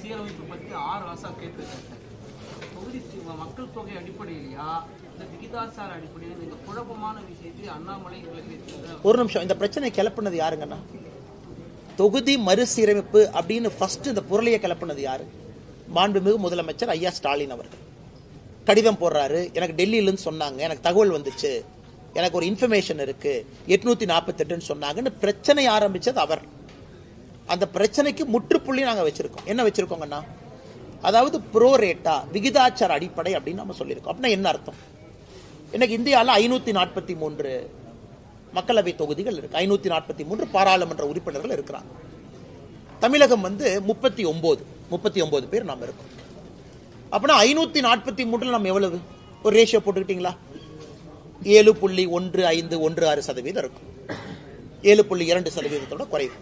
மறுசீரமைப்பு பற்றி ஆசா கேட்டிருக்காங்க. தொகுதி மக்கள் தொகை அடிப்படையிலையா இந்த விகிதாச்சார அடிப்படையில் இந்த குழப்பமான விஷயத்தை அண்ணாமலை ஒரு நிமிஷம், இந்த பிரச்சனை கிளப்புனது யாருங்கண்ணா? தொகுதி மறுசீரமைப்பு அப்படின்னு ஃபர்ஸ்ட் இந்த பொருளையை கிளப்புனது யாரு? மாண்புமிகு முதலமைச்சர் ஐயா ஸ்டாலின் அவர்கள் கடிதம் போடுறாரு. எனக்கு டெல்லியிலிருந்து சொன்னாங்க, எனக்கு தகவல் வந்துச்சு, எனக்கு ஒரு இன்ஃபர்மேஷன் இருக்கு, 848 சொன்னாங்கன்னு பிரச்சனை ஆரம்பிச்சது அவர். அந்த பிரச்சனைக்கு முற்றுப்புள்ளி நாங்க வச்சிருக்கோம். என்ன வச்சிருக்கோங்கன்னா, அதாவது ப்ரோரேட்டா விகிதாச்சார அடிப்படை அப்படின்னு நம்ம சொல்லியிருக்கோம். அப்படின்னா என்ன அர்த்தம்? இன்னைக்கு இந்தியாவில் 543 மக்களவை தொகுதிகள் இருக்கு, 543 பாராளுமன்ற உறுப்பினர்கள் இருக்கிறாங்க. தமிழகம் 39 பேர் நாம இருக்கோம். அப்படின்னா 543 நம்ம எவ்வளவு ஒரு ரேஷியோ போட்டுக்கிட்டீங்களா? 7.1516% இருக்கும். 7.2% குறைவு.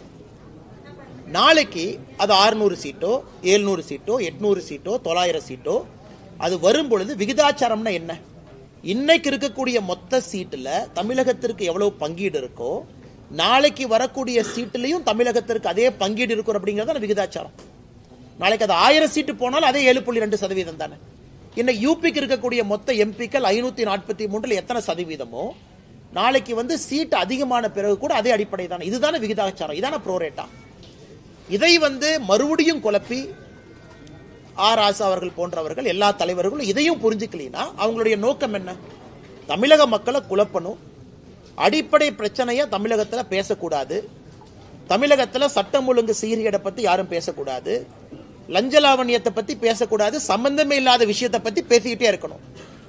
நாளைக்கு அது 600 சீட்டோ 700 சீட்டோ 800 சீட்டோ 900 சீட்டோ அது வரும் பொழுது விகிதாச்சாரம்னா என்ன? இன்னைக்கு இருக்கக்கூடிய மொத்த சீட்டுல தமிழகத்திற்கு எவ்வளவு பங்கீடு இருக்கோ நாளைக்கு வரக்கூடிய சீட்டுலையும் தமிழகத்திற்கு அதே பங்கீடு இருக்கும் அப்படிங்கறது விகிதாச்சாரம். நாளைக்கு அது 1000 சீட்டு போனாலும் அதே 7.2% தானே. இன்னைக்கு யூபிக்கு இருக்கக்கூடிய மொத்த எம்பிக்கள் 543 எத்தனை சதவீதமோ நாளைக்கு சீட் அதிகமான பிறகு கூட அதே அடிப்படை தானே. இதுதானே விகிதாச்சாரம், இதான ப்ரோரேட்டா. இதை மறுபடியும் குழப்பி ஆசா அவர்கள் போன்றவர்கள் எல்லா தலைவர்களும் இதையும் புரிஞ்சுக்கலனா அவங்களுடைய நோக்கம் என்ன? தமிழக மக்களை குழப்பணும், அடிப்படை பிரச்சனையை தமிழகத்தில் பேசக்கூடாது, தமிழகத்தில் சட்டம் ஒழுங்கு சீர்கேடை பத்தி யாரும் பேசக்கூடாது, லஞ்சலாவணியத்தை பத்தி பேசக்கூடாது, சம்பந்தமே இல்லாத விஷயத்தை பத்தி பேசிக்கிட்டே இருக்கணும்.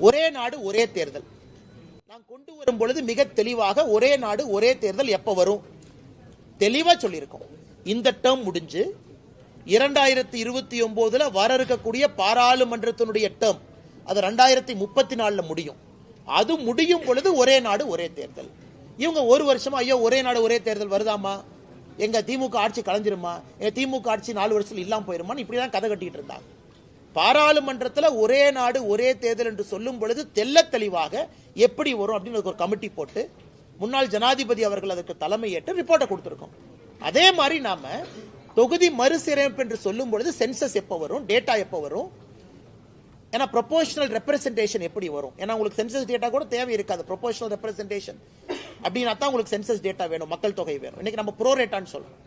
ஒரே நாடு ஒரே தேர்தல் நான் கொண்டு வரும் பொழுது மிக தெளிவாக ஒரே நாடு ஒரே தேர்தல் எப்ப வரும் தெளிவா சொல்லியிருக்கோம். இந்த டேர்ம் முடிஞ்சு 2029 வர இருக்கக்கூடிய பாராளுமன்றத்தினுடைய டேர்ம் அது 2034 முடியும். அது முடியும் பொழுது ஒரே நாடு ஒரே தேர்தல். இவங்க ஒரு வருஷமா ஐயோ ஒரே நாடு ஒரே தேர்தல் வருதாமா, எங்க திமுக ஆட்சி கலைஞ்சிருமா, எங்க திமுக ஆட்சி 4 வருஷத்துல இல்லாம போயிருமான்னு இப்படிதான் கதை கட்டிட்டு இருந்தாங்க. பாராளுமன்றத்தில் ஒரே நாடு ஒரே தேர்தல் என்று சொல்லும் பொழுது தெல்ல தெளிவாக எப்படி வரும் அப்படின்னு ஒரு கமிட்டி போட்டு முன்னாள் ஜனாதிபதி அவர்கள் அதற்கு தலைமை ஏற்று ரிப்போர்ட்டை கொடுத்திருக்கோம். அதே மாதிரி நாம தொகுதி மறுசீரமைப்பு என்று சொல்லும் பொழுது சென்சஸ் எப்ப வரும், டேட்டா எப்ப வரும், ஏன்னா ப்ரொபோஷனல் ரெப்ரசன்டேஷன் எப்படி வரும், ஏன்னா உங்களுக்கு சென்சஸ் டேட்டா கூட தேவை இருக்காது. ப்ரொபோஷனல் ரெப்ரசன்டேஷன் அப்படின்னா தான் உங்களுக்கு சென்சஸ் டேட்டா வேணும், மக்கள் தொகை வேணும். இன்னைக்கு நம்ம ப்ரோரேட்டான்னு சொல்றோம்.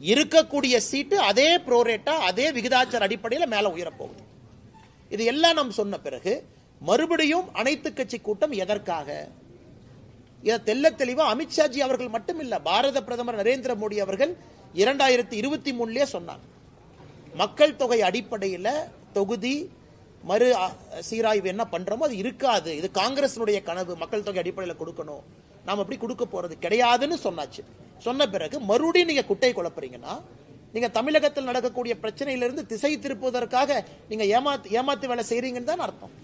இருக்கக்கூடிய சீட்டு அதே ப்ரோரேட்டா அதே விகிதாச்சார அடிப்படையில் மேல உயரப்போகுது. இது எல்லாம் நம்ம சொன்ன பிறகு மறுபடியும் அனைத்து கட்சி கூட்டம் எதற்காக? இதை தெல்ல தெளிவா அமித்ஷாஜி அவர்கள் மட்டும் இல்ல, பாரத பிரதமர் நரேந்திர மோடி அவர்கள் 2023 சொன்னாங்க, மக்கள் தொகை அடிப்படையில் தொகுதி மறு சீராய்வு என்ன பண்றோமோ அது இருக்காது, இது காங்கிரஸினுடைய கனவு, மக்கள் தொகை அடிப்படையில் கொடுக்கணும், நாம் அப்படி கொடுக்க போறது கிடையாதுன்னு சொன்னாச்சு. சொன்ன பிறகு மறுபடியும் நீங்க குட்டை குழப்பறீங்கன்னா நீங்க தமிழகத்தில் நடக்கக்கூடிய பிரச்சனையிலிருந்து திசை திருப்புவதற்காக நீங்க ஏமாத்து வேலை செய்றீங்கன்னு தான் அர்த்தம்.